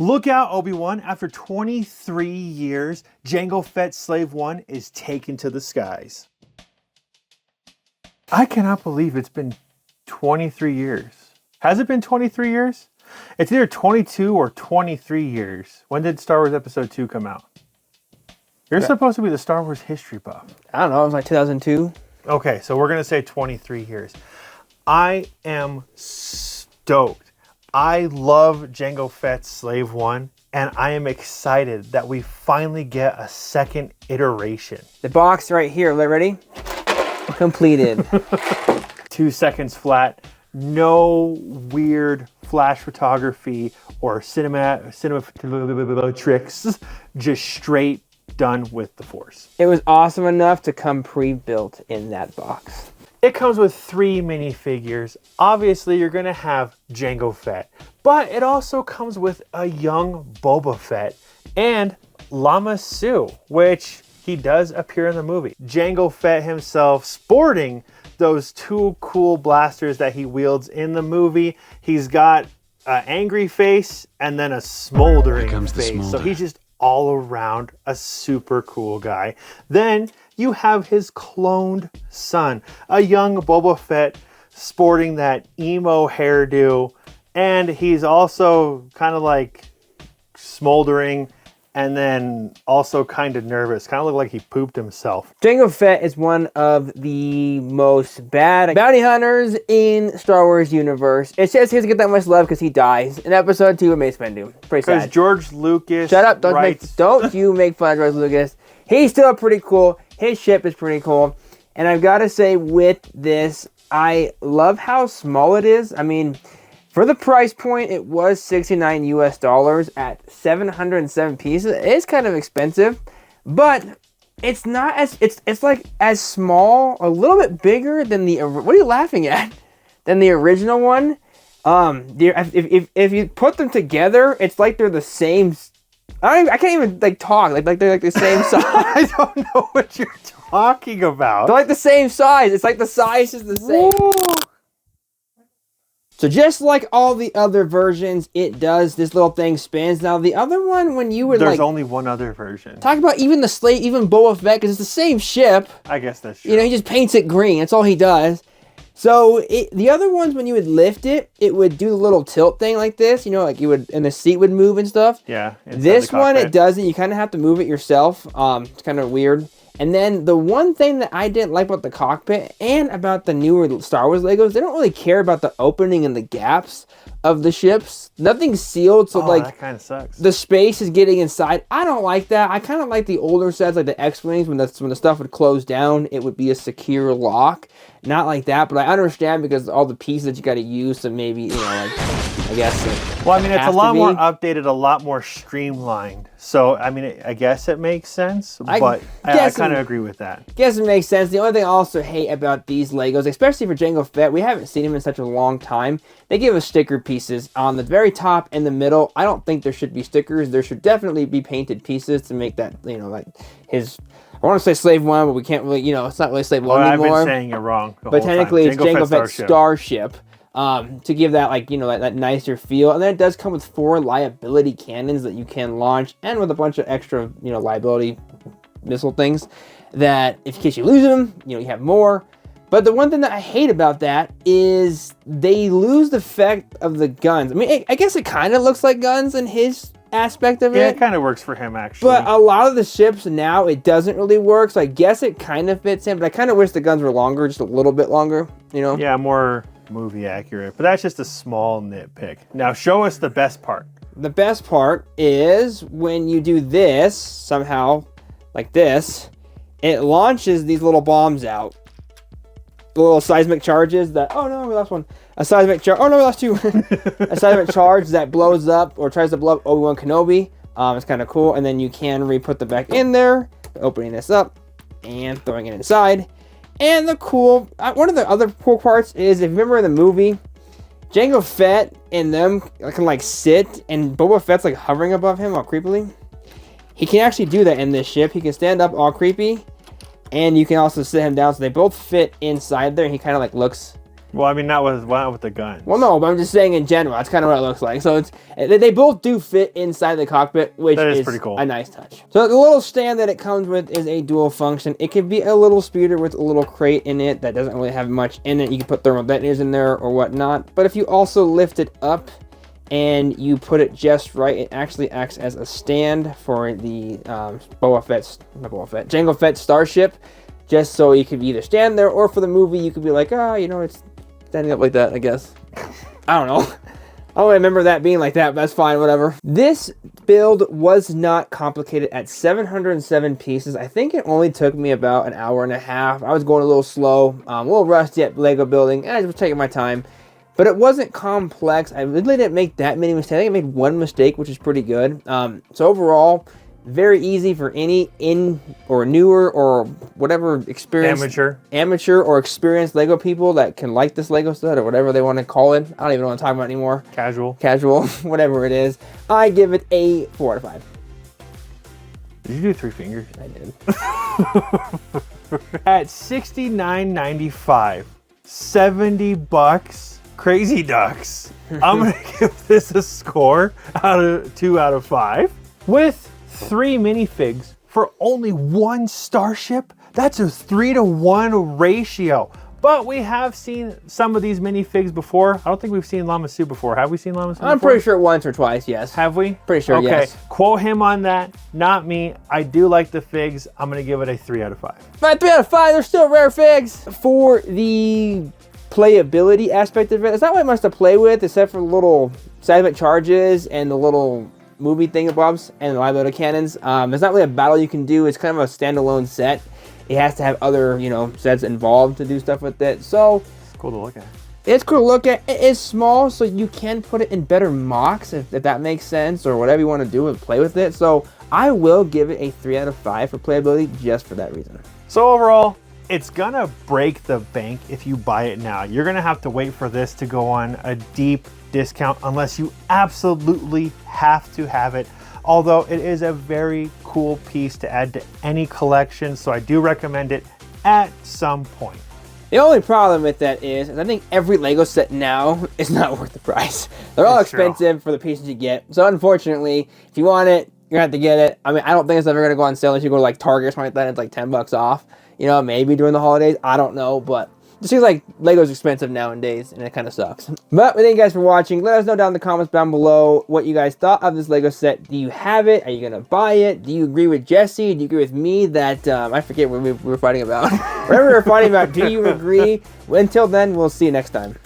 Look out, Obi-Wan. After 23 years, Jango Fett Slave 1 is taken to the skies. I cannot believe it's been 23 years. Has it been 23 years? It's either 22 or 23 years. When did Star Wars Episode 2 come out? You're supposed to be the Star Wars history buff. I don't know. It was like 2002. Okay, so we're going to say 23 years. I am stoked. I love Jango Fett's Slave 1, and I am excited that we finally get a second iteration. The box right here. Ready? Completed. 2 seconds flat. No weird flash photography or cinema tricks. Just straight done with the Force. It was awesome enough to come pre-built in that box. It comes with 3 minifigures. Obviously, you're going to have Jango Fett, but it also comes with a young Boba Fett and Lama Su, which he does appear in the movie. Jango Fett himself sporting those 2 cool blasters that he wields in the movie. He's got an angry face and then a smoldering face. So he's just all around a super cool guy. Then you have his cloned son, a young Boba Fett sporting that emo hairdo, and he's also kind of like smoldering and then also kind of nervous. Kind of look like he pooped himself. Jango Fett is one of the most bad bounty hunters in Star Wars universe. It says he doesn't get that much love because he dies in Episode 2 of Mace Windu. Pretty sad. Because George Lucas. Shut up! Don't you make fun of George Lucas. He's still pretty cool. His ship is pretty cool. And I've got to say, with this, I love how small it is. I mean, for the price point, it was $69 US at 707 pieces. It is kind of expensive, but it's not as it's like as small, a little bit bigger than the. What are you laughing at? Than the original one. If you put them together, it's like they're the same. I can't even like talk like they're like the same size. I don't know what you're talking about. They're like the same size. It's like the size is the same. Whoa. So just like all the other versions, it does, this little thing spins. Now the other one, when you would There's only one other version. Talk about even the slave, even Boba Fett, because it's the same ship. I guess that's true. You know, he just paints it green. That's all he does. So the other ones, when you would lift it, it would do the little tilt thing like this. You know, like you would, and the seat would move and stuff. Yeah. This one, it doesn't. You kind of have to move it yourself. It's kind of weird. And then the one thing that I didn't like about the cockpit and about the newer Star Wars Legos, they don't really care about the opening and the gaps of the ships. Nothing's sealed, so like that kind of sucks. The space is getting inside. I don't like that. I kind of like the older sets, like the X-Wings, when the stuff would close down, it would be a secure lock. Not like that, but I understand because all the pieces that you got to use, so maybe, you know, like, I guess. Well, I mean, it's a lot more updated, a lot more streamlined. So, I mean, I guess it makes sense, but I kind of agree with that. I guess it makes sense. The only thing I also hate about these Legos, especially for Jango Fett, we haven't seen him in such a long time. They give us sticker pieces on the very top and the middle. I don't think there should be stickers. There should definitely be painted pieces to make that, you know, like his... I want to say Slave 1, but we can't really, you know, it's not really Slave 1 anymore. I've been saying it wrong the but whole technically time. It's Jango Fett's Starship. To give that, like, you know, that nicer feel. And then it does come with 4 liability cannons that you can launch, and with a bunch of extra, you know, liability missile things that, in case you lose them, you know, you have more. But the one thing that I hate about that is they lose the effect of the guns. I mean, I guess it kind of looks like guns in his aspect of it. Yeah, it kind of works for him, actually. But a lot of the ships now, it doesn't really work. So I guess it kind of fits in. But I kind of wish the guns were longer, just a little bit longer, you know? Yeah, more movie accurate. But that's just a small nitpick. Now, show us the best part. The best part is when you do this, somehow, like this, it launches these little bombs out. The little seismic charges that, oh no, we lost one. A seismic charge, oh no, we lost 2. A seismic charge that blows up or tries to blow up Obi-Wan Kenobi. It's kind of cool. And then you can re-put them back in there, opening this up and throwing it inside. And the cool, one of the other cool parts is, if you remember in the movie, Jango Fett and them can like sit, and Boba Fett's like hovering above him all creepily. He can actually do that in this ship. He can stand up all creepy, and you can also sit him down, so they both fit inside there. He kind of like looks Well, I mean, not with the gun. Well, no, but I'm just saying in general. That's kind of what it looks like. So they both do fit inside the cockpit, which is pretty cool. A nice touch. So the little stand that it comes with is a dual function. It could be a little speeder with a little crate in it that doesn't really have much in it. You can put thermal detonators in there or whatnot. But if you also lift it up and you put it just right, it actually acts as a stand for the Jango Fett Starship. Just so you could either stand there, or for the movie, you could be like, it's standing up like that, I guess. I don't know. I don't remember that being like that, but that's fine, whatever. This build was not complicated at 707 pieces. I think it only took me about an hour and a half. I was going a little slow, a little rusty at Lego building, and I was taking my time. But it wasn't complex. I really didn't make that many mistakes. I think I made one mistake, which is pretty good. So overall, very easy for any or newer or whatever experienced amateur or experienced Lego people that can like this Lego set or whatever they want to call it. I don't even know what I'm talking about anymore. Casual, whatever it is. I give it a 4 out of 5. Did you do 3 fingers? I did. At $69.95, $70, Crazy Ducks. I'm gonna give this a score out of 2 out of 5 with 3 minifigs for only 1 Starship. That's a 3-to-1 ratio. But we have seen some of these minifigs before. I don't think we've seen Llama Sue before. Have we seen Llama Sue before? I'm pretty sure once or twice, yes. Have we? Pretty sure, yes. Okay, quote him on that, not me. I do like the figs. I'm gonna give it a 3 out of 5. But 3 out of 5, they're still rare figs. For the playability aspect of it, it's not really much to play with except for the little seismic charges and the little movie thingamabobs and the live loader cannons. There's not really a battle you can do. It's kind of a standalone set. It has to have other, sets involved to do stuff with it. So it's cool to look at. It's cool to look at. It is small, so you can put it in better mocks if that makes sense, or whatever you want to do and play with it. So I will give it a 3 out of 5 for playability just for that reason. So overall, it's gonna break the bank if you buy it now. You're gonna have to wait for this to go on a deep discount unless you absolutely have to have it. Although it is a very cool piece to add to any collection, so I do recommend it at some point. The only problem with that is I think every Lego set now is not worth the price. They're all expensive for the pieces you get. So unfortunately, if you want it, you're gonna have to get it. I mean, I don't think it's ever gonna go on sale unless you go to like Target or something like that. It's like $10 off. Maybe during the holidays. I don't know, but it seems like Lego's expensive nowadays, and it kind of sucks. But thank you guys for watching. Let us know down in the comments down below what you guys thought of this Lego set. Do you have it? Are you going to buy it? Do you agree with Jesse? Do you agree with me that, I forget what we were fighting about. Whatever we were fighting about, do you agree? Until then, we'll see you next time.